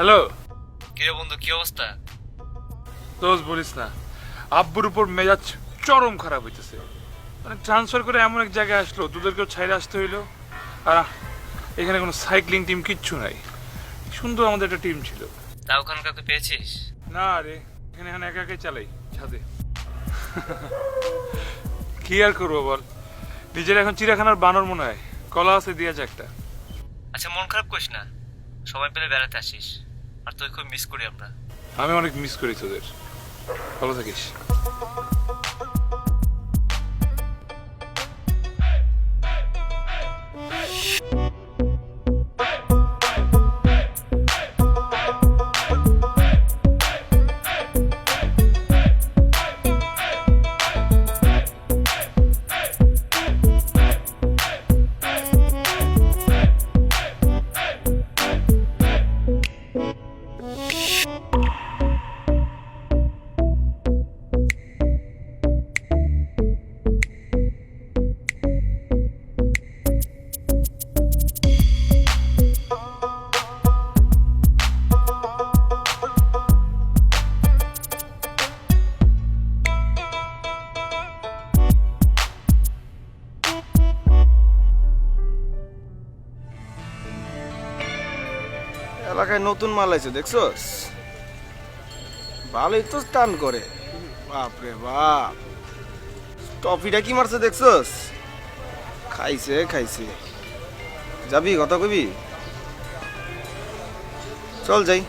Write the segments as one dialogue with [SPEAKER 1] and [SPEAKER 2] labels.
[SPEAKER 1] Hello.
[SPEAKER 2] কিরে বন্ধু, কি অবস্থা?
[SPEAKER 1] দোষ বলিস না, আব্বুর উপর মেজাজ চরম খারাপ হইতেছে। মানে ট্রান্সফার করে এমন এক জায়গায় আসলো, তোদেরকেও ছাইরে আসতে হইলো। আর এখানে কোনো সাইক্লিং টিম কিচ্ছু নাই। সুন্দর আমাদের একটা টিম ছিল।
[SPEAKER 2] তা ওখানে কাউকে পেয়েছিস?
[SPEAKER 1] না রে, এখানে একা একাই চালাই ছাদে। কি আর করবো বল, নিজের এখন চিড়াখানার বানর মনে হয়। কলা আছে, দিয়া যায় একটা।
[SPEAKER 2] আচ্ছা, মন খারাপ করিস না, সবাই পেলে বেড়াতে আসিস। আর তুই খুব মিস করি আমরা।
[SPEAKER 1] আমি অনেক মিস করি তোদের। ভালো থাকিস।
[SPEAKER 3] এলাকায় নতুন মাল আছে দেখছস? ভালোই তো স্টান করে। বাপরে বাপ, টপিটা কি মারছে দেখছস? খাইছে খাইছে। যাবি, কথা কবি? চল যাই।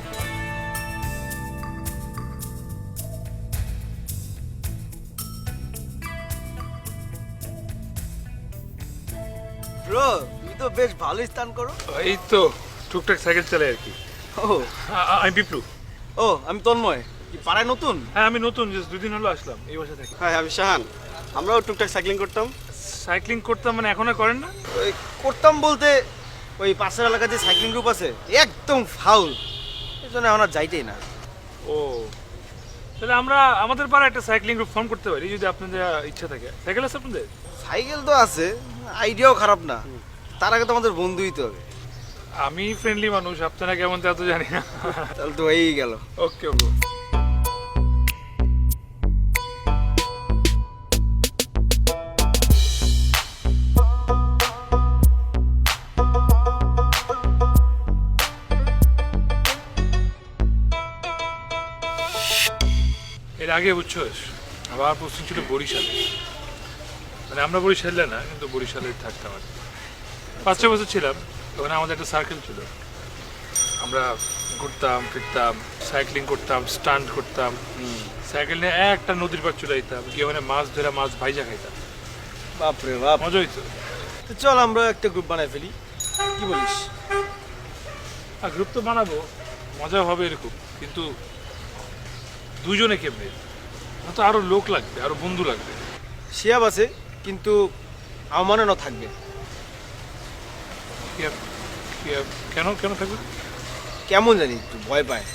[SPEAKER 3] ব্রো, তুমি তো বেশ ভালোই স্টান করো।
[SPEAKER 1] এই তো টুকটাক সাইকেল চালাই আর কি।
[SPEAKER 3] ও
[SPEAKER 1] আমি পিপলু।
[SPEAKER 3] ও, আমি তন্ময়। কি পাড়ায় নতুন?
[SPEAKER 1] হ্যাঁ, আমি নতুন, জাস্ট 2 দিন হলো আসলাম এই বাসা থেকে।
[SPEAKER 4] হ্যাঁ, আমি শাহান। আমরাও টুকটাক সাইক্লিং করতাম।
[SPEAKER 1] সাইক্লিং করতাম মানে এখন আর করেন না?
[SPEAKER 3] ওই করতাম বলতে, ওই পাশের এলাকায় যে সাইক্লিং গ্রুপ আছে একদম ফাউল, এই জন্য এখন আর যাইতেই না।
[SPEAKER 1] ও, তাহলে আমরা আমাদের পাড়ায় একটা সাইক্লিং গ্রুপ ফর্ম করতে পারি যদি আপনাদের ইচ্ছা থাকে। সাইকেল আছে আপনাদের?
[SPEAKER 3] সাইকেল তো আছে, আইডিয়াও খারাপ না। তার আগে তো আমাদের বন্ধু হইতে হবে।
[SPEAKER 1] আমি ফ্রেন্ডলি মানুষ, আপনারা কেমন তা তো জানি না।
[SPEAKER 3] তাহলে তো হয়েই গেল।
[SPEAKER 1] ওকে ওকে। এর আগে বুঝছোস, আবার পোস্টিং ছিল বরিশালে। মানে আমরা বরিশালে না, কিন্তু বরিশালে থাকতাম আর কি। 5-6 বছর ছিলাম ওখানে। আমাদের একটা সার্কেল ছিল, আমরা ঘুরতাম ফিরতাম, সাইক্লিং করতাম, স্টান্ট করতাম। সাইকেল নিয়ে একটা নদীর পাড় চলে যেতাম, গিয়ে ওখানে মাছ ধরে মাছ ভাইজা খাইতাম।
[SPEAKER 3] বাপরে বাপ,
[SPEAKER 1] মজা হইতো।
[SPEAKER 3] তো চল আমরা একটা গ্রুপ বানাই ফেলি, কি বলিস?
[SPEAKER 1] আর গ্রুপ তো বানাবো, মজা হবে এরকম, কিন্তু দুজনে কেমনে? তো আরো লোক লাগবে, আরো বন্ধু লাগবে।
[SPEAKER 3] শিয়াব আছে, কিন্তু আমানও থাকবে।
[SPEAKER 1] কেন কেন থাকবে?
[SPEAKER 3] কেমন জানি, একটু ভয় পায়।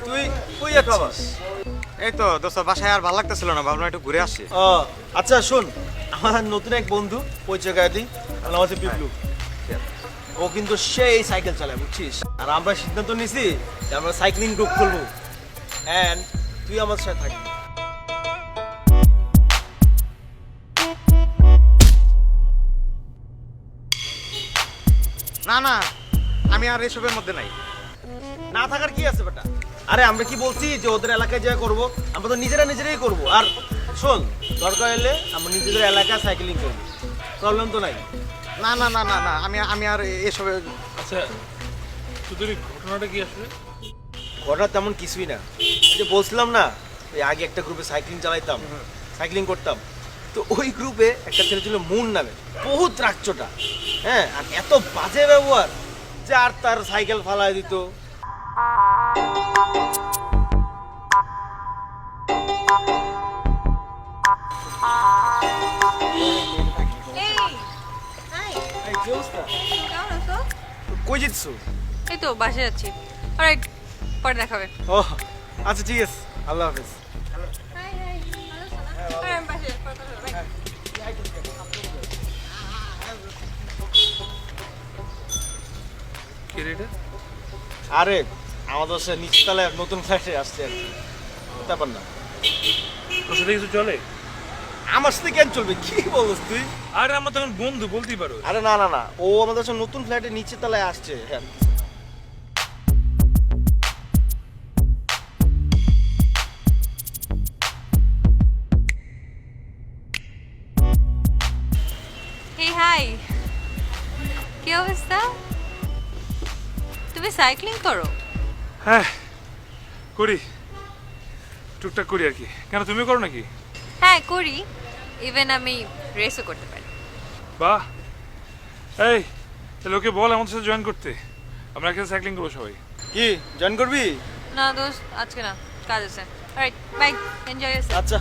[SPEAKER 3] তুই কই যাচ্ছিস?
[SPEAKER 4] এই তো দোস্ত, বাসায় আর ভালো লাগতেছিল না, ভাবলাম একটু ঘুরে আসি।
[SPEAKER 3] ও আচ্ছা, শোন, আমার নতুন এক বন্ধু পরিচয় করে দিই। নাম হচ্ছে পিপলু। ও কিন্তু সেই সাইকেল চালায়, বুঝছিস? আর আমরা সিদ্ধান্ত নিছি যে আমরা সাইক্লিং গ্রুপ খুলবো, এন্ড তুই আমার সাথে থাকবি।
[SPEAKER 4] না না, আমি আর এসবের মধ্যে নাই।
[SPEAKER 3] না থাকার কি আছে বেটা? আরে আমরা কি বলছি যে ওদের এলাকায় যা করব? আমরা তো নিজেরাই করব। আর শোন, দরকার হলে আমরা নিজেদের এলাকায় সাইক্লিং করবো, প্রবলেম তো নাই।
[SPEAKER 4] না না না না না, আমি আর এসবে।
[SPEAKER 1] আচ্ছা, তোদের এই ঘটনাটা কি আসলে?
[SPEAKER 3] ঘটনা তেমন কিছুই না। ওই যে বলছিলাম না, ওই আগে একটা গ্রুপে সাইক্লিং চালাইতাম, সাইক্লিং করতাম। তো ওই গ্রুপে একটা ছেলে ছিল মুন নামে, বহুত রাগচোটা। হ্যাঁ, আর এত বাজে ব্যবহার যে আর তার সাইকেল ফালাই দিত। কই জিতছো?
[SPEAKER 5] এই তো বাসে যাচ্ছি। অলরাইট, পরে দেখাবে।
[SPEAKER 3] ও আচ্ছা, ঠিক আছে, আল্লাহ হাফেজ।
[SPEAKER 5] হাই হাই, ভালো আছো না? আমি বাসে যাচ্ছি, পরে কথা হবে, বাই।
[SPEAKER 3] আরে আমাদের সে নিচতলায় নতুন ফ্ল্যাটে আসছে আর কি, ব্যাপার না।
[SPEAKER 1] তোর সাথে কিছু চলে?
[SPEAKER 3] আমার সাথে কেন চলবে, কি বলছিস তুই?
[SPEAKER 1] আরে আমরা তখন বন্ধু, বলতেই পারো।
[SPEAKER 3] আরে না না না, ও আমাদের সাথে নতুন ফ্ল্যাটে নিচের তলায় আসছে। হ্যাঁ
[SPEAKER 5] হে হাই, কি অবস্থা? তুমি সাইক্লিং করো?
[SPEAKER 1] হ্যাঁ করি, টুকটাক করি আর কি। কেন, তুমি করো নাকি?
[SPEAKER 5] হ্যাঁ করি, ইভেন আমি রেসও করতে পারি।
[SPEAKER 1] বাহ, এই তাহলে ওকে বল আমাদের সাথে জয়েন করতে, আমরা একসাথে সাইক্লিং করবো সবাই।
[SPEAKER 3] কি জয়েন করবি?
[SPEAKER 5] না দোস্ত, আজকে না, কাজ আছে। Alright, bye, enjoy yourself.
[SPEAKER 3] আচ্ছা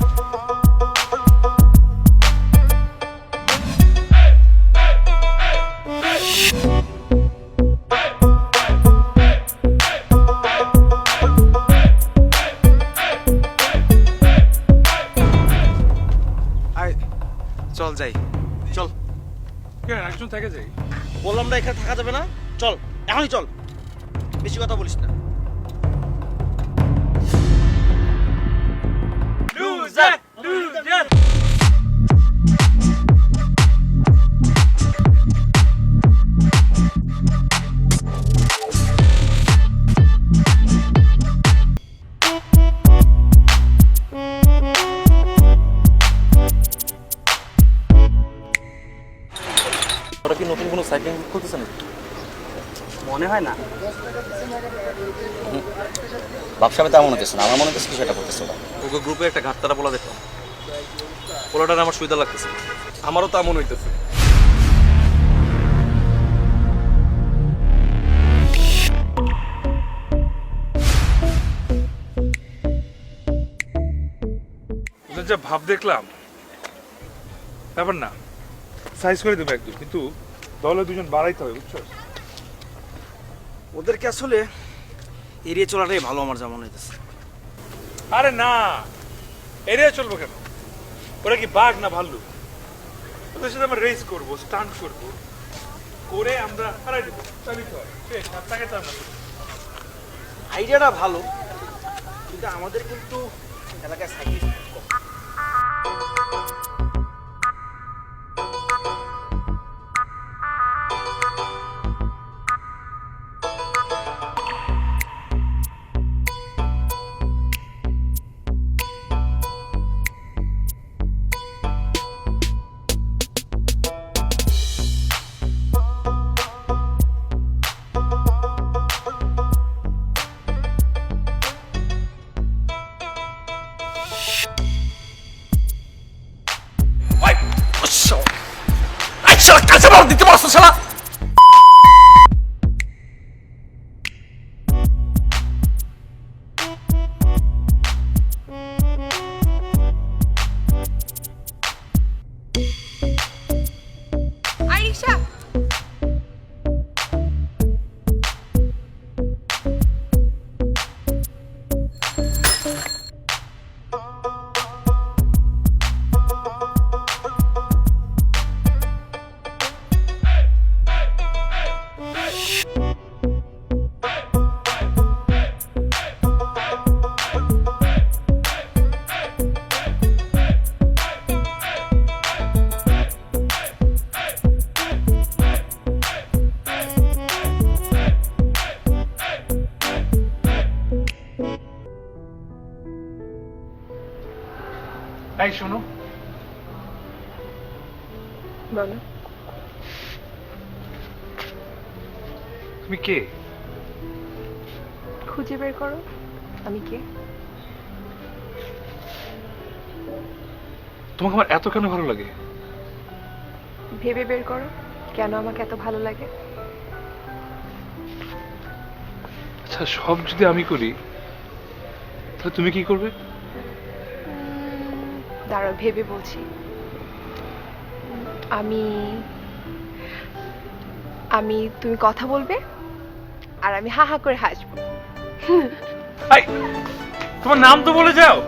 [SPEAKER 4] আয় চল যাই।
[SPEAKER 3] চল,
[SPEAKER 1] কেন একজন থেকে যাই?
[SPEAKER 3] বললাম না এখানে থাকা যাবে না, চল এখনই চল, বেশি কথা বলিস না।
[SPEAKER 6] ওরা কি নতুন কোনো সাইক্লিং গ্রুপ খুলতেছে নাকি?
[SPEAKER 2] মনে হয় না।
[SPEAKER 6] ব্যবসাবে তেমন হতেছে না, আমার মনে হচ্ছে কিছু একটা করতেছে ওরা।
[SPEAKER 7] ওকে গ্রুপে একটা ঘাটতারা বলা দেখলাম, পোলাটার আমার সুবিধা লাগতেছে। আমারও তা মনে হইতেছে।
[SPEAKER 1] ওদের যা ভাব দেখলাম, ব্যাপার না, সাইজ করে দেবো একদম, কিন্তু দলে দুজন বাড়াইতে হবে, বুঝছো?
[SPEAKER 3] ওদেরকে আসলে এড়িয়ে চলাটাই ভালো আমার যা মনে হইতেছে।
[SPEAKER 1] আরে না, এরিয়া চলবো কেন? ওরা কি বাঘ না ভাল্লুক? ওদের সাথে আমরা রেস করবো, স্টান্ট করবো, করে আমরা হারাই দেবো, চালিত হয়। তাকে তো আমরা
[SPEAKER 3] আইডিয়াটা ভালো, কিন্তু আমাদের কিন্তু এলাকায় সাইকেল কম।
[SPEAKER 5] আরিশা,
[SPEAKER 1] এই শোনো,
[SPEAKER 8] বলো।
[SPEAKER 1] তুমি কে?
[SPEAKER 8] খুঁজে বের করো আমি কে।
[SPEAKER 1] তোমাকে আমার এত কেন ভালো লাগে?
[SPEAKER 8] ভেবে বের করো কেন আমাকে এত ভালো লাগে।
[SPEAKER 1] আচ্ছা, সব যদি আমি করি তাহলে তুমি কি করবে?
[SPEAKER 8] দাঁড়াও ভেবে বলছি। আমি আমি তুমি কথা বলবে আর আমি হা হা করে হাসবো।
[SPEAKER 1] এই, তোমার নাম তো বলে যাও।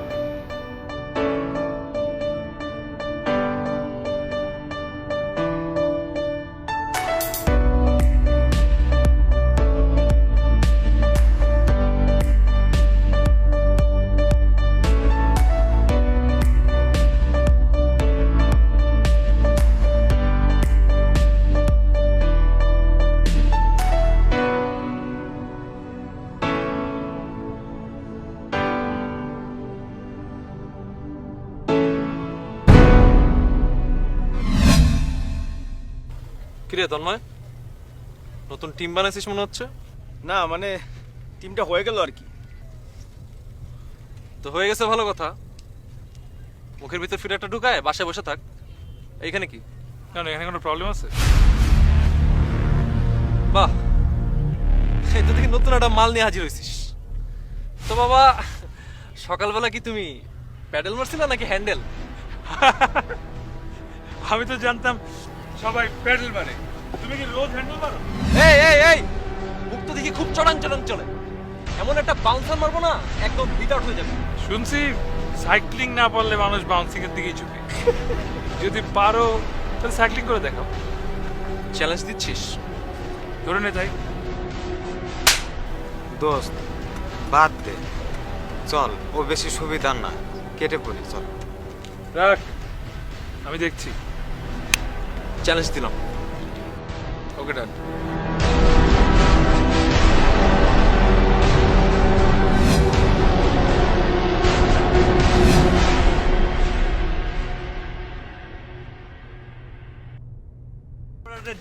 [SPEAKER 7] কিরে তন্ময়, নতুন টিম বানাইছিস মনে হচ্ছে।
[SPEAKER 3] না মানে টিমটা হয়ে গেল আর কি।
[SPEAKER 7] তো হয়ে গেছে, ভালো কথা। মুখের ভিতর ফিরে একটা ঢুকায় বাসায় বসে থাক। এইখানে কি?
[SPEAKER 1] কেন, এখানে কোনো প্রবলেম আছে?
[SPEAKER 7] বাহ, এই তো দেখি নতুন একটা মাল নিয়ে হাজির হয়েছিস। তো বাবা, সকালবেলা কি তুমি প্যাডেল মারছিলে নাকি হ্যান্ডেল?
[SPEAKER 1] আমি তো জানতাম সবাই প্যাডেল মারে, তুমি কি রোজ হ্যান্ডেল মারো?
[SPEAKER 7] এই এই এই, মুখ তো দেখি খুব চড়ান চড়ান চলে। এমন একটা বাউন্সার মারবো না, একদম বিট আউট হয়ে যাবে।
[SPEAKER 1] শুনছি সাইক্লিং না পারলে মানুষ বাউন্সিং এর দিকেই ঝুঁকে। যদি পারো তাহলে সাইক্লিং করে দেখাও।
[SPEAKER 7] চ্যালেঞ্জ দিচ্ছিস?
[SPEAKER 1] ধরে নে তাই।
[SPEAKER 4] দোস্ত বাদ দে, চল, ও বেশি সুবিধার না, কেটে পড়ি, চল।
[SPEAKER 1] রাখ, আমি দেখছি।
[SPEAKER 7] চ্যালেঞ্জ দিলাম।
[SPEAKER 1] ওকে, ডান।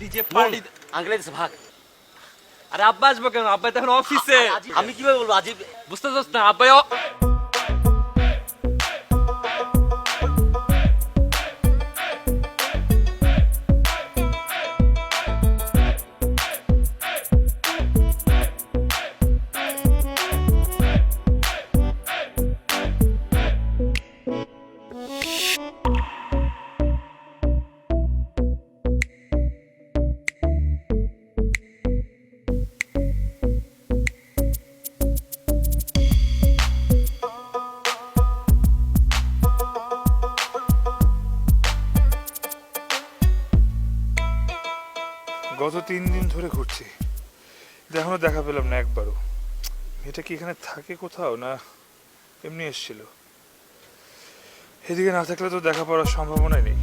[SPEAKER 7] ডিজে পার্টি
[SPEAKER 6] আঙ্কেল এসে ভাগ।
[SPEAKER 7] আরে আব্বা আসবো কেন? আব্বা তো এখন অফিসে।
[SPEAKER 6] আমি কিভাবে বলবো আজিব?
[SPEAKER 7] বুঝতে চাস না? আব্বা
[SPEAKER 1] গত 3 দিন ধরে ঘুরছি, এখনো দেখা পেলাম না একবারও। এটা কি এখানে থাকে কোথাও, না এমনি এসেছিল? এদিকে না থাকলে তো দেখা পাওয়ার সম্ভাবনাই নেই।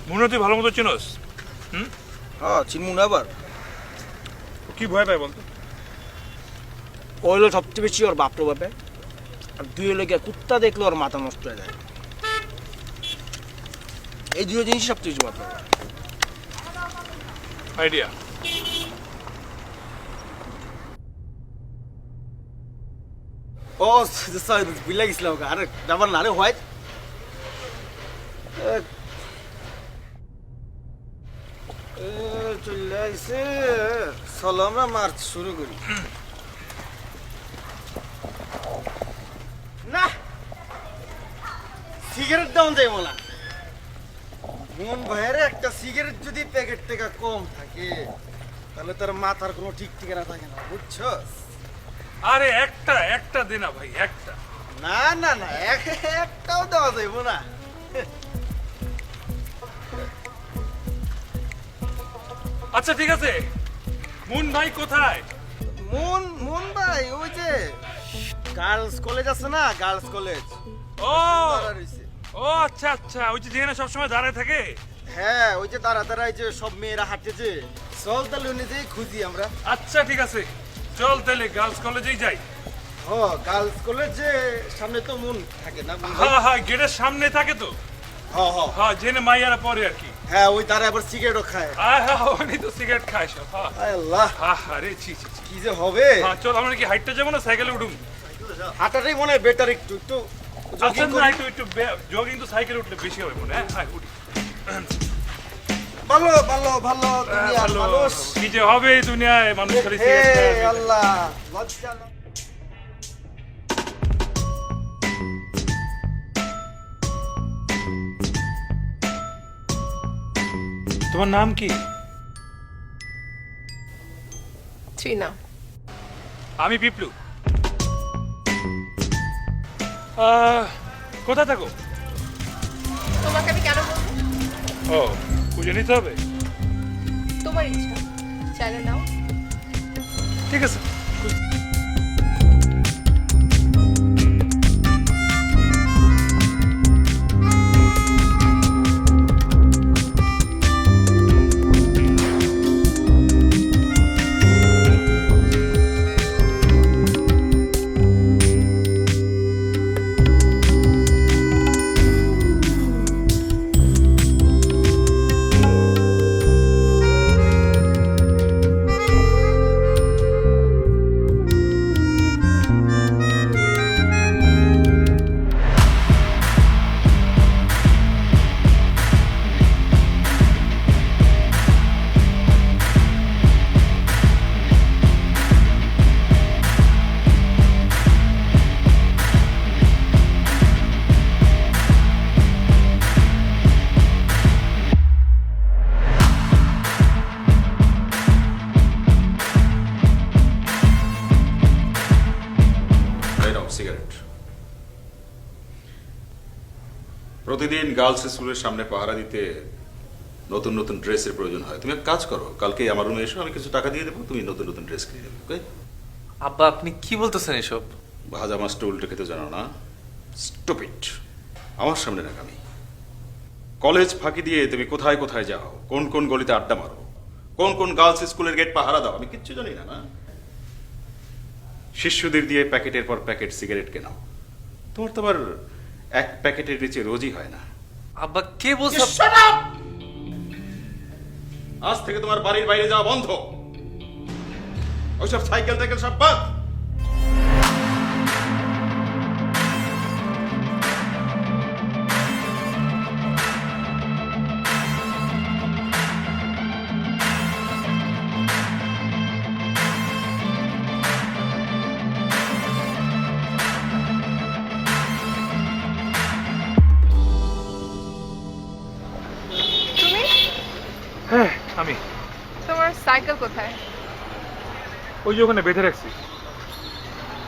[SPEAKER 1] মনে তুই ভালো মতো চিনোস?
[SPEAKER 3] হ্যাঁ চিনমু না আবার।
[SPEAKER 1] ও কি ভয় পায় বলতো?
[SPEAKER 3] ও হলো সবচেয়ে বেশি ওর বাপটো বাপে, আর দুই হলো গিয়ে কুত্তা দেখলে ওর মাথা নষ্ট হয়ে যায়। এই দুটো জিনিস সবচেয়ে বেশি মাথা।
[SPEAKER 1] আইডিয়া।
[SPEAKER 3] ও সরি, বুঝলা গেছিলাম। আরে ব্যাপার না, আরে হোয়াইট চলে আসছে। চলো আমরা মার্চ শুরু করি। না, সিগারেট দাম যাইব না। মন ভাইয়ের একটা সিগারেট যদি প্যাকেট থেকে কম থাকে তাহলে তার মাথার কোনো ঠিক ঠিকানা থাকে না, বুঝছো?
[SPEAKER 1] আরে একটা দে না ভাই, একটা।
[SPEAKER 3] না না না, একটাও দেওয়া যাইব না।
[SPEAKER 1] আচ্ছা ঠিক আছে, মুন ভাই কোথায়?
[SPEAKER 3] মন মন ভাই ওই যে গার্লস কলেজ আছে না, গার্লস কলেজ
[SPEAKER 1] ও
[SPEAKER 3] দাঁড়া রইছে।
[SPEAKER 1] ও আচ্ছা আচ্ছা, ওই যে যেখানে সবসময় দাঁড়ায় থাকে।
[SPEAKER 3] হ্যাঁ ওই যে দাঁড়া দাঁড়ায় যে সব মেয়েরা হাঁটেছে। চল তাহলে নিজেই খুঁজি আমরা।
[SPEAKER 1] আচ্ছা ঠিক আছে, চল তাহলে গার্লস কলেজেই যাই।
[SPEAKER 3] ও গার্লস কলেজে সামনে তো মন থাকে না মন ভাই?
[SPEAKER 1] হ্যাঁ হ্যাঁ, গেটের সামনে থাকে তো।
[SPEAKER 3] হ্যাঁ হ্যাঁ
[SPEAKER 1] হ্যাঁ, জেনে মাইয়ারা পরে আর কি।
[SPEAKER 3] হ্যাঁ, ওই তারা আবার সিগারেটও খায়।
[SPEAKER 1] হ্যাঁ, উনি তো সিগারেট খায় সব। হ্যাঁ
[SPEAKER 3] আয় আল্লাহ,
[SPEAKER 1] আরে ছি ছি ছি।
[SPEAKER 3] কি যে হবে।
[SPEAKER 1] হ্যাঁ চল, আমরা কি হাইটটা যাবো না সাইকেলে উঠুন?
[SPEAKER 3] হাঁটাটাই মনে হয় বেটার, একটু একটু
[SPEAKER 1] আচ্ছা
[SPEAKER 3] jogging
[SPEAKER 1] না,
[SPEAKER 3] করি।
[SPEAKER 1] একটু জগিং তো সাইকেলে উঠলে বেশি হবে মনে হয়। হ্যাঁ উঠি।
[SPEAKER 3] ভালো ভালো ভালো দুনিয়ার
[SPEAKER 1] ভালো,
[SPEAKER 3] মানুষ।
[SPEAKER 1] কি যে হবে এই দুনিয়ায়, মানুষ খালি
[SPEAKER 3] হে
[SPEAKER 1] সিগারেট খায়।
[SPEAKER 3] আল্লাহ, লজ্জা না।
[SPEAKER 1] তোমার নাম কি?
[SPEAKER 8] ত্রিনা।
[SPEAKER 1] আমি পিপলু। কোথায় থাকো?
[SPEAKER 8] তোমাকে আমি কেন বলবো?
[SPEAKER 1] ও, খুঁজে নিতে হবে।
[SPEAKER 8] তোমার ইচ্ছা, চাইলে নাও।
[SPEAKER 1] ঠিক আছে।
[SPEAKER 9] সিগারেট। প্রতিদিন গার্লস স্কুলের সামনে পাহারা দিতে নতুন নতুন ড্রেসের প্রয়োজন হয়। তুমি এক কাজ করো, কালকে আমার রুমে এসো, আমি কিছু টাকা দিয়ে দেবো, তুমি নতুন নতুন ড্রেস কিনে দেবে। ওকে?
[SPEAKER 7] আব্বা আপনি কি বলতেছেন এসব?
[SPEAKER 9] ভাজা মাছটা উল্টে খেতে জানো না? স্টুপিড। আমার সামনে নাকামি। কলেজ ফাঁকি দিয়ে তুমি কোথায় কোথায় যাও, কোন কোন গলিতে আড্ডা মারো, কোন কোন গার্লস স্কুলের গেট পাহারা দাও, আমি কিচ্ছু জানি না। না, শিষ্যদের দিয়ে প্যাকেটের পর প্যাকেট সিগারেট কেনাও। তোমার তো আবার এক প্যাকেটের নিচে রোজই হয় না।
[SPEAKER 7] আব্বা কে বলছে?
[SPEAKER 9] Shut up! আজ থেকে তোমার বাড়ির বাইরে যাওয়া বন্ধ। ওইসব সাইকেল টাইকেল সব বাদ।
[SPEAKER 8] তুমি?
[SPEAKER 1] হ্যাঁ আমি
[SPEAKER 8] তোমার সাইকেল কোথায়?
[SPEAKER 1] ওই যে ওখানে বেঁধে রাখছি।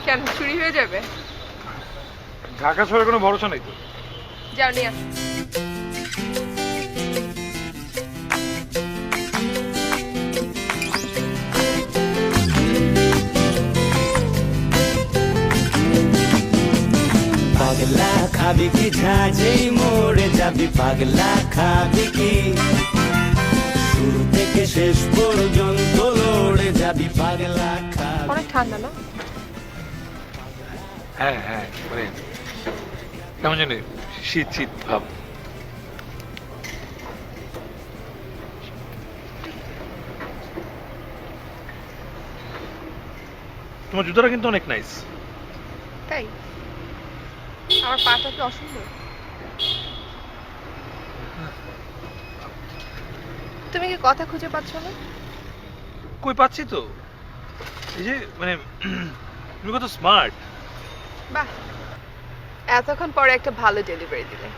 [SPEAKER 8] কেন চুরি হয়ে যাবে?
[SPEAKER 1] ঢাকা শহরে কোনো ভরসা নেই তো।
[SPEAKER 8] যাও নিয়ে আসো।
[SPEAKER 10] পাগলা খাবি কি ঝাঁঝেই মরে যাবি, পাগলা খাবি কি শুরু থেকে শেষ পর্যন্ত লড়ে যাবি, পাগলা খাবি।
[SPEAKER 8] অনেক ঠান্ডা না?
[SPEAKER 1] হ্যাঁ হ্যাঁ, মানে কেমন জানি শীত শীত ভাব। তোমার জুতোটা কিন্তু অনেক নাইস।
[SPEAKER 8] তাই? আমার পাটা কি অসুন্দর? তুমি কি কথা খুঁজে পাচ্ছ না?
[SPEAKER 1] কই পাচ্ছি তো। এই যে মানে তুমি কত স্মার্ট।
[SPEAKER 8] বাহ, এতক্ষণ পরে একটা ভালো ডেলিভারি দিলে।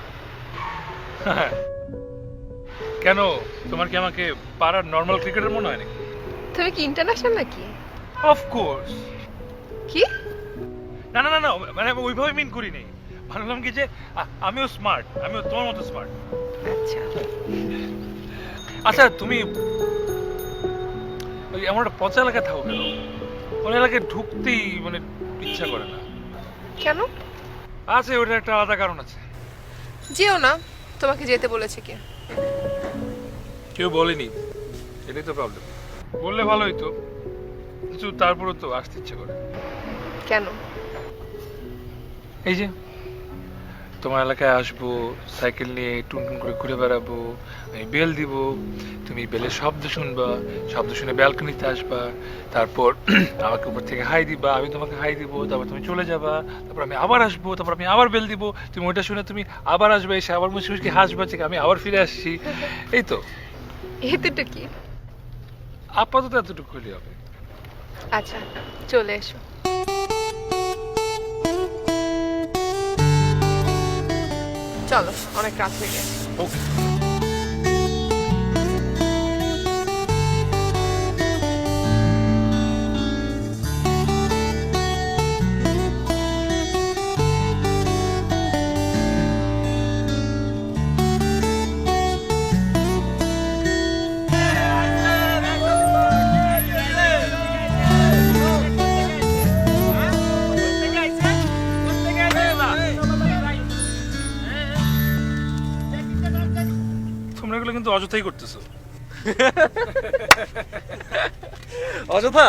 [SPEAKER 1] কেন, তোমার কি আমাকে পাড়ার নর্মাল ক্রিকেটার মনে হয় নাকি?
[SPEAKER 8] তুমি কি ইন্টারন্যাশনাল নাকি?
[SPEAKER 1] অফকোর্স।
[SPEAKER 8] কি?
[SPEAKER 1] না না না না, মানে আমি ওইভাবে মিন করি নাই। ভাবলাম কি যে আমিও স্মার্ট, আমিও তোমার মতো স্মার্ট।
[SPEAKER 8] আচ্ছা,
[SPEAKER 1] আচ্ছা তুমি ওই এমন একটা পচা এলাকায় থাকো কেন? ওই এলাকায় ঢুকতেই মানে ইচ্ছা করে না।
[SPEAKER 8] কেন?
[SPEAKER 1] আছে, ওটার একটা আলাদা কারণ আছে।
[SPEAKER 8] যেও না, তোমাকে যেতে বলেছে কি?
[SPEAKER 1] কেউ বলেনি, এটাই তো প্রবলেম। বললে ভালো হইতো, কিছু তারপরও তো আসতে ইচ্ছে করে।
[SPEAKER 8] কেন?
[SPEAKER 1] এই যে তোমার এলাকায় আসবো, সাইকেল নিয়ে টুনটুন করে ঘুরে বেড়াবো, আমি বেল দিব, তুমি বেলের শব্দ শুনবা, শব্দ শুনে ব্যালকনিতে আসবা, তারপর আমাকে উপর থেকে হাই দিবা, আমি তোমাকে হাই দিব, তারপর তুমি চলে যাবা, তারপর আমি আবার আসবো, তারপর আমি আবার বেল দিব, তুমি ওইটা শুনে তুমি আবার আসবে, এসে আবার মুচকি মুচকি হাসবা যে আমি আবার ফিরে আসছি। এই তো,
[SPEAKER 8] এতটা কি?
[SPEAKER 1] আপাতত এতটুকু হলে হবে।
[SPEAKER 8] আচ্ছা, চলে এসো। চলো, অনেক রাত হয়ে গেছে।
[SPEAKER 1] ওকে। তোমরা এগুলো কিন্তু অযথাই করতেছো।
[SPEAKER 7] অযথা?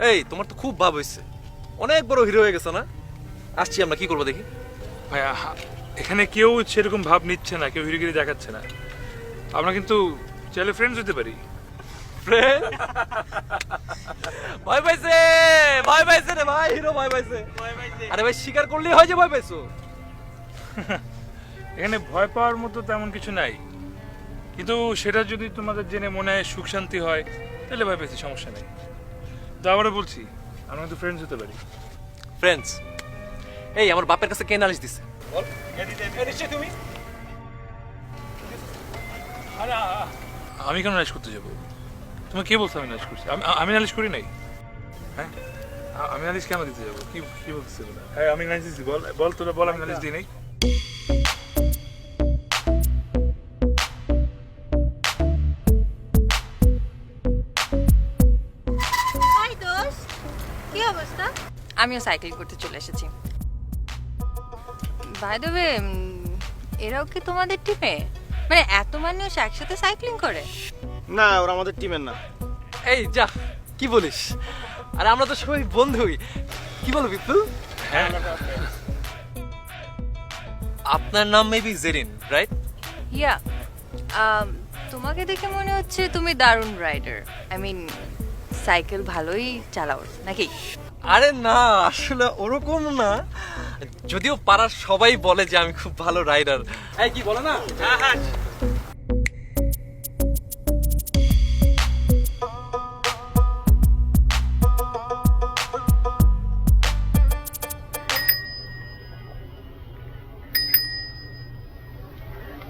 [SPEAKER 7] এই তোমার তো খুব ভাব হয়েছে, অনেক বড় হিরো হয়ে গেছে না? আসছি আমরা, কি করবো দেখি।
[SPEAKER 1] ভাই এখানে কেউ সেরকম ভাব নিচ্ছে না, কেউ হিরোগিরি দেখাচ্ছে না। আমরা কিন্তু চাইলে ফ্রেন্ডস হতে পারি।
[SPEAKER 7] ফ্রেন্ড? ভয় পাইছে, ভয় পাইছে রে ভাই, হিরো ভয় পাইছে। আরে ভাই স্বীকার করলেই হয় যে ভয় পাইছো।
[SPEAKER 1] এখানে ভয় পাওয়ার মতো তেমন কিছু নাই, কিন্তু সেটা যদি তোমাদের জেনে মনে হয় সুখ শান্তি হয় তাহলে ভয় পেয়েছি, সমস্যা নেই। তো আবারও বলছি, আমরা তো ফ্রেন্ডস হতে পারি।
[SPEAKER 7] ফ্রেন্ডস? এই আমার বাপের কাছে কে নালিশ দিছে? বল। নিশ্চয়ই তুমি।
[SPEAKER 1] আরে আমি কেন নালিশ করতে যাবো? তোমাকে কে বলছো আমি নালিশ করছি? আমি নালিশ করি নাই। হ্যাঁ, আমি নালিশ কেন দিতে যাবো? কি কি বলতেছি তোরা? হ্যাঁ আমি নালিশ দিচ্ছি, বল বল তোরা বল, আমি নালিশ দিই নাই।
[SPEAKER 5] হাই দোস্ত, কি অবস্থা? আমিও সাইকেল করতে চলে এসেছি। বাই দ্য ওয়ে, এরাও কি তোমাদের টিমে? মানে এত মানুষ একসাথে সাইক্লিং করে?
[SPEAKER 3] না, ওরা আমাদের টিমের না।
[SPEAKER 7] এই যা, কি বলিস? আর আমরা তো সবাই বন্ধুই, কি বলো বিপুল?
[SPEAKER 1] হ্যাঁ
[SPEAKER 7] আপনার নাম মেবি জেরিন, রাইট?
[SPEAKER 5] ইয়া, তোমাকে দেখে মনে হচ্ছে তুমি দারুণ রাইডার। আই মিন সাইকেল ভালোই চালাও নাকি?
[SPEAKER 7] আরে না, আসলে ওরকম না, যদিও পাড়ার সবাই বলে যে আমি খুব ভালো রাইডার। এই কি বলে না? হ্যাঁ হ্যাঁ।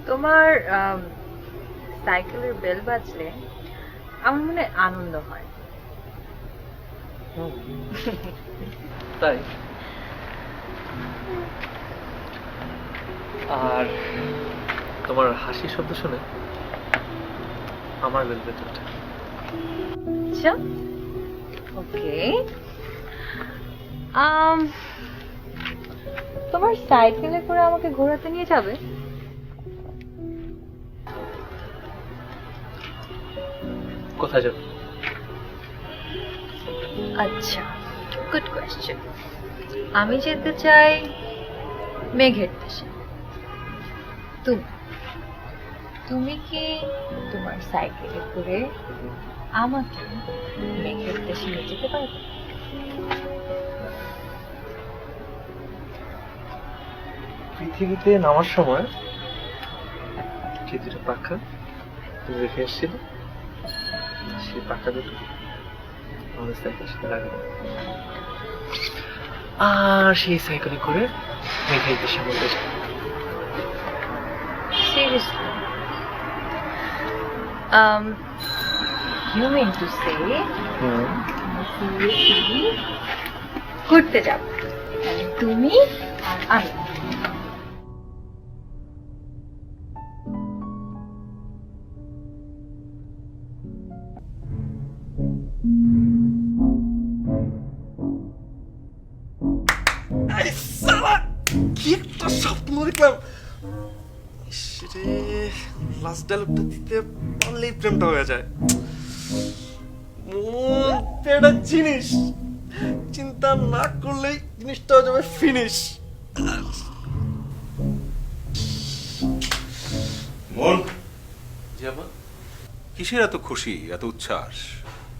[SPEAKER 8] তোমার সাইকেলের বেল বাজলে আমার মনে আনন্দ হয়।
[SPEAKER 7] তাই? আর তোমার হাসির শব্দ শুনে আমার বেল বেজে ওঠে।
[SPEAKER 8] আচ্ছা, ওকে। তোমার সাইকেলে করে আমাকে ঘোরাতে নিয়ে যাবে?
[SPEAKER 7] কোথায় যাবে?
[SPEAKER 8] আচ্ছা, গুড কোয়েশ্চেন। আমি যেতে চাই মেঘের দেশে। তুমি কি তোমার সাইকেলে করে আমাকে মেঘের দেশে নিয়ে যেতে পারবে?
[SPEAKER 7] পৃথিবীতে নামার সময় যে দুটো পাখা তুমি রেখে এসেছিলে, সেই পাখা দুটো আমাদের সাইকেলের সাথে লাগানো, আর সেই সাইকেলে করে মেঘের দেশে বলতে যাবো।
[SPEAKER 8] Seriously? You mean to say ঘুরতে যাব তুমি আর আমি?
[SPEAKER 7] কি একটা স্বপ্ন দেখলাম! লাস্ট ডায়লগটা দিতে পারলেই প্রেমটা হয়ে যায়। মন একটা জিনিস, চিন্তা না করলেই জিনিসটা হয়ে যাবে ফিনিশ।
[SPEAKER 9] মন,
[SPEAKER 7] যাবো?
[SPEAKER 9] কিসের এত খুশি, এত উচ্ছ্বাস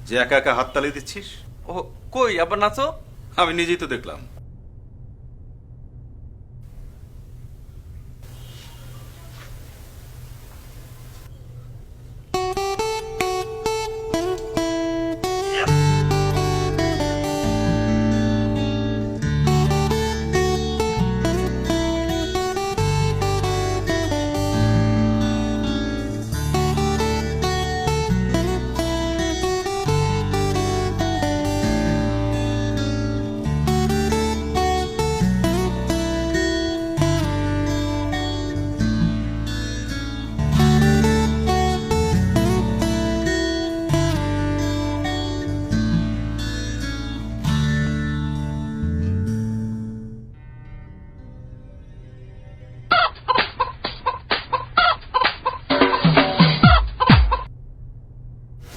[SPEAKER 9] যে একা একা হাততালি দিচ্ছিস?
[SPEAKER 7] ও কই, আবার নাচো।
[SPEAKER 9] আমি নিজেই তো দেখলাম।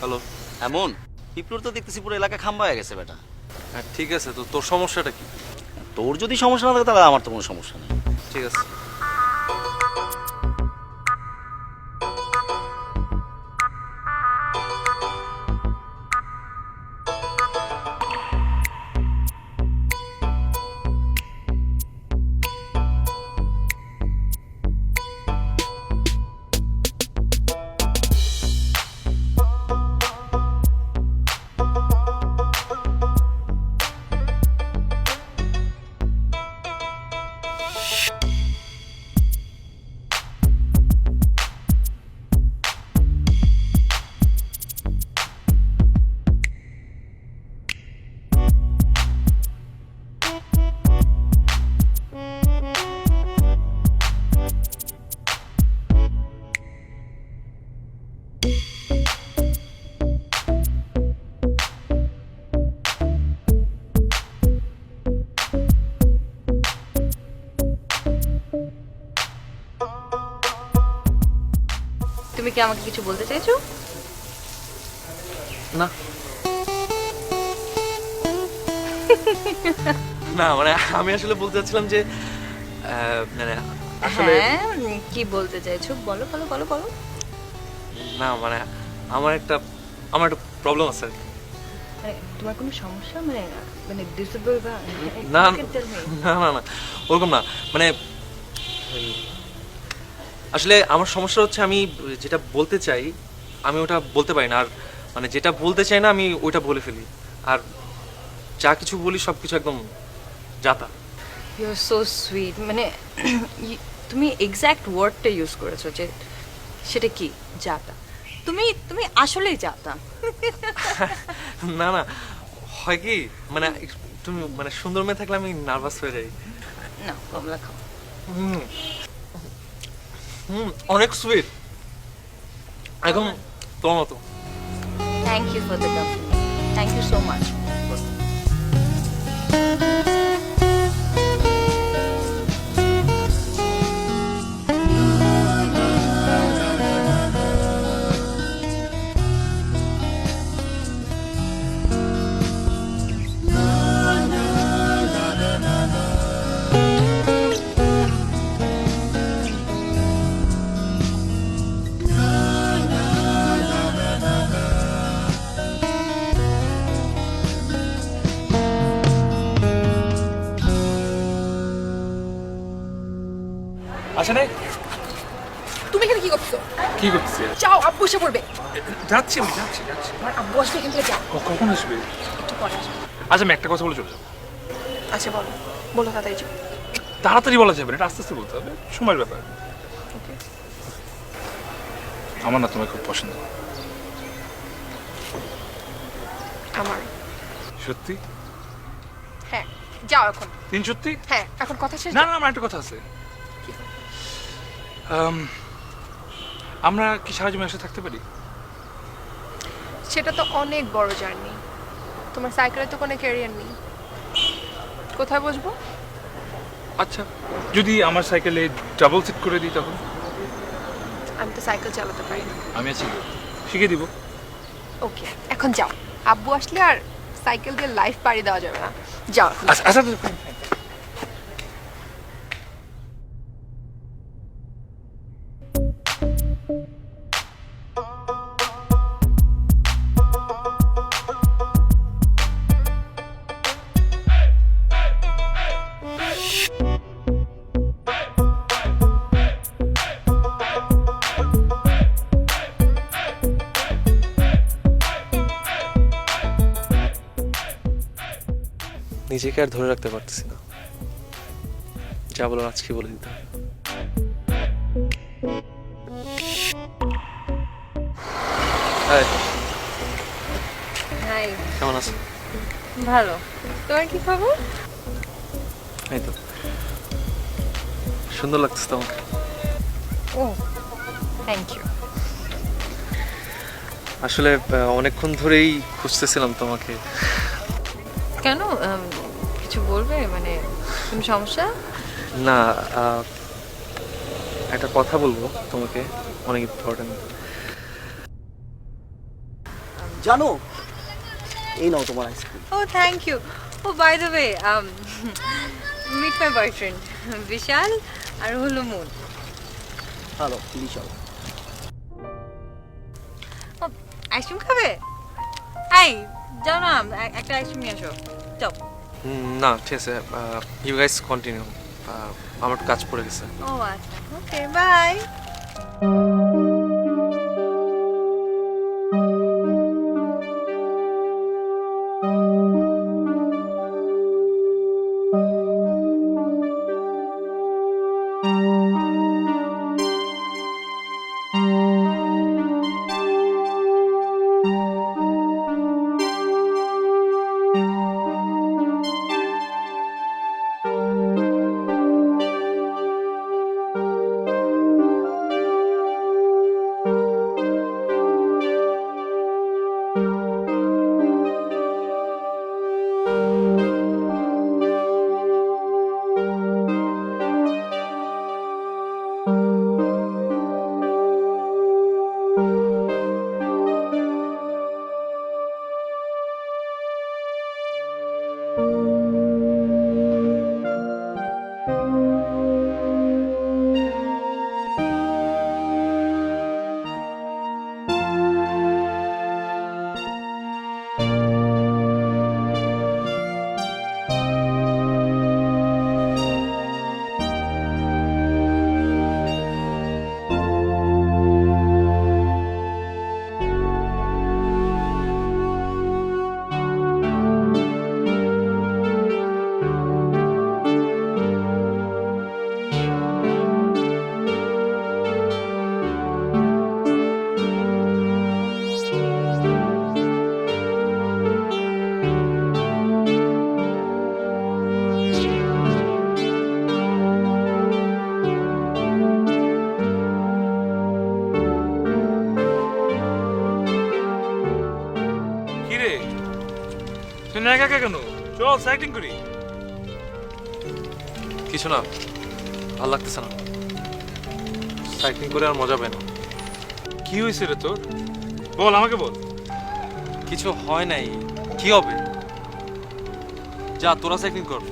[SPEAKER 7] হ্যালো।
[SPEAKER 6] এমন পিঁপড়োর তো দেখতেছি পুরো এলাকা খাম্বা হয়ে গেছে বেটা।
[SPEAKER 7] হ্যাঁ ঠিক আছে, তো তোর সমস্যাটা কি?
[SPEAKER 6] তোর যদি সমস্যা না থাকে তাহলে আমার তো কোনো সমস্যা নেই।
[SPEAKER 7] ঠিক আছে।
[SPEAKER 5] তুমি কি আমাকে কিছু বলতে চাইছো?
[SPEAKER 7] না না মানে আমি আসলে বলতে চাচ্ছিলাম যে মানে আসলে
[SPEAKER 5] হ্যাঁ, কি বলতে চাইছো বলো বলো বলো বলো।
[SPEAKER 7] না মানে আমার একটা প্রবলেম আছে আর কি।
[SPEAKER 5] মানে তোমার কোনো সমস্যা, মানে মানে ডিসেবল বা
[SPEAKER 7] না
[SPEAKER 5] You can tell me.
[SPEAKER 7] না না না ওরকম না মানে ওই, আসলে আমার সমস্যা হচ্ছে আমি যেটা বলতে চাই আমি ওটা বলতে পারি না, আর মানে যেটা বলতে চাই না আমি ওইটা বলে ফেলি, আর যা কিছু বলি সব কিছু একদম যাতা।
[SPEAKER 5] You're so sweet. মানে তুমি এক্স্যাক্ট ওয়ার্ডটা ইউজ করেছো, যে সেটা কি জাতা। তুমি তুমি আসলেই জাতা।
[SPEAKER 7] না না হয় কি মানে তুমি মানে সুন্দর মেয়ে থাকলে আমি নার্ভাস হয়ে যাই।
[SPEAKER 5] না, কমলা খাও।
[SPEAKER 7] হুম হুম অনেক সুইট, একদম তোমার মতো।
[SPEAKER 5] Thank you for the compliment, thank you so much.
[SPEAKER 1] আসে নাই?
[SPEAKER 8] তুমি এখানে কি করছো?
[SPEAKER 1] কি করতেছি?
[SPEAKER 8] যাও, আব্বু এসে পড়বে।
[SPEAKER 1] যাচ্ছি আমি, যাচ্ছি।
[SPEAKER 8] আমার আব্বু আসবে, এখান থেকে যাও।
[SPEAKER 1] কখন আসবে?
[SPEAKER 8] একটু পরে আসবে।
[SPEAKER 1] আচ্ছা আমি একটা কথা বলে চলে যাবো।
[SPEAKER 8] আচ্ছা বলো, বলো তাড়াতাড়ি যাও।
[SPEAKER 1] তাড়াতাড়ি বলা যাবে না, এটা আস্তে আস্তে বলতে হবে, সময়ের ব্যাপার।
[SPEAKER 8] ওকে।
[SPEAKER 1] আমার না তোমায় খুব পছন্দ।
[SPEAKER 8] আমার
[SPEAKER 1] সত্যি?
[SPEAKER 8] হ্যাঁ, যাও এখন।
[SPEAKER 1] তিন সত্যি?
[SPEAKER 8] হ্যাঁ, এখন কথা শেষ।
[SPEAKER 1] না না আমার একটা কথা আছে। আমরা কি সারা জীবন একসাথে থাকতে পারি?
[SPEAKER 8] সেটা তো অনেক বড় জার্নি। তোমার সাইকেলে তো কোনো ক্যারিয়ার নেই, কোথায় বসবো?
[SPEAKER 1] আচ্ছা যদি আমার সাইকেলে ডাবল সিট করে দিই তখন?
[SPEAKER 8] আমি তো সাইকেল চালাতে পারি না।
[SPEAKER 1] আমি আছি, শিখে দিব।
[SPEAKER 8] ওকে, এখন যাও। আব্বু আসলে আর সাইকেল দিয়ে লাইফ পাড়ি দেওয়া যাবে না। যাও এখন।
[SPEAKER 1] আচ্ছা আচ্ছা
[SPEAKER 7] নিজেকে আর ধরে রাখতে পারতেছি না, যা বলার আজকে বলে দিতে হবে। Hi,
[SPEAKER 5] hi.
[SPEAKER 7] কেমন আছো?
[SPEAKER 5] ভালো, তোমার কি খবর?
[SPEAKER 7] এই তো সুন্দর লাগতেছে তোমাকে।
[SPEAKER 5] ও থ্যাংক ইউ।
[SPEAKER 7] আসলে অনেকক্ষণ ধরেই খুঁজতেছিলাম তোমাকে।
[SPEAKER 5] কেন, কিছু বলবে? মানে কোনো সমস্যা?
[SPEAKER 7] না একটা কথা বলবো তোমাকে, অনেক ইম্পর্টেন্ট।
[SPEAKER 3] জানো, এই নাও তোমার ice cream.
[SPEAKER 5] Oh thank you. Oh by the way, meet my boyfriend Vishal, আর হলো মুন।
[SPEAKER 3] হ্যালো বিশাল।
[SPEAKER 5] আইসক্রিম খাবে? এই যাও না, একটা আইসক্রিম নিয়ে আসো, যাও।
[SPEAKER 7] না ঠিক আছে, ইউ গাইস কন্টিনিউ, আমার একটু কাজ পড়ে গেছে।
[SPEAKER 5] ও আচ্ছা, ওকে বাই।
[SPEAKER 1] একা কেন? চল সাইক্লিং করি।
[SPEAKER 7] কিছু না, ভালো লাগতেছে না। সাইক্লিং করে আর মজা পাই না।
[SPEAKER 1] কি হয়েছে রে তোর? বল, আমাকে বল।
[SPEAKER 7] কিছু হয় নাই, কি হবে? যা, তোরা সাইক্লিং কর।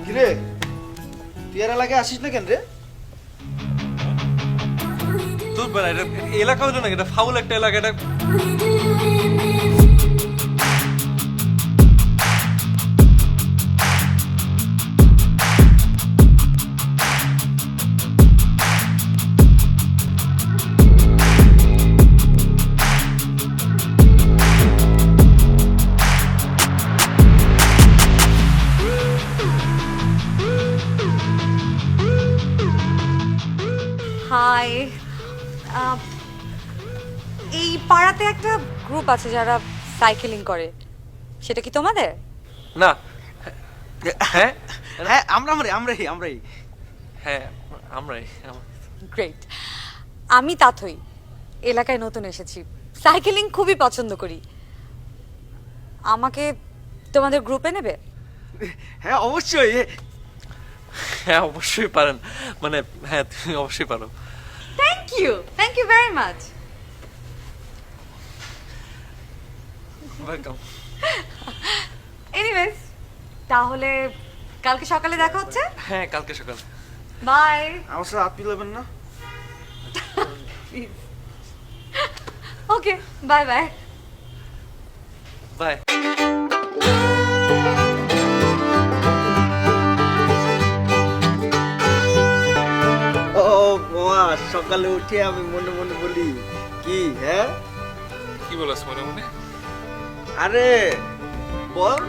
[SPEAKER 3] কিরে তুই এর এলাকায় আসিস না কেন রে?
[SPEAKER 7] তোর বেলা এটা এলাকা হলো না, এটা ফাউল একটা এলাকা। এটা
[SPEAKER 5] হাই, এই পাড়াতে একটা গ্রুপ আছে যারা সাইকেলিং করে, সেটা কি তোমাদের?
[SPEAKER 7] না। হ্যাঁ
[SPEAKER 3] হ্যাঁ আমরাই
[SPEAKER 7] হ্যাঁ, আমরাই।
[SPEAKER 5] গ্রেট। আমি তাথই, এলাকায় নতুন এসেছি, সাইকেলিং খুবই পছন্দ করি। আমাকে তোমাদের গ্রুপে নেবে?
[SPEAKER 3] হ্যাঁ অবশ্যই।
[SPEAKER 7] হ্যাঁ অবশ্যই পারেন, মানে হ্যাঁ তুমি অবশ্যই পারো।
[SPEAKER 5] Thank you very much.
[SPEAKER 7] Welcome.
[SPEAKER 5] Anyways, তাহলে কালকে সকালে দেখা হচ্ছে।
[SPEAKER 7] হ্যাঁ, কালকে সকাল।
[SPEAKER 5] বাই।
[SPEAKER 3] আমার সাথে হাত মিলাবেন না?
[SPEAKER 5] ওকে, বাই বাই।
[SPEAKER 7] বাই।
[SPEAKER 3] ও বাবা, সকালে উঠে আমি মনে মনে বলি কি, হ্যাঁ
[SPEAKER 1] কি বলছ মনে মনে?
[SPEAKER 3] আরে বল।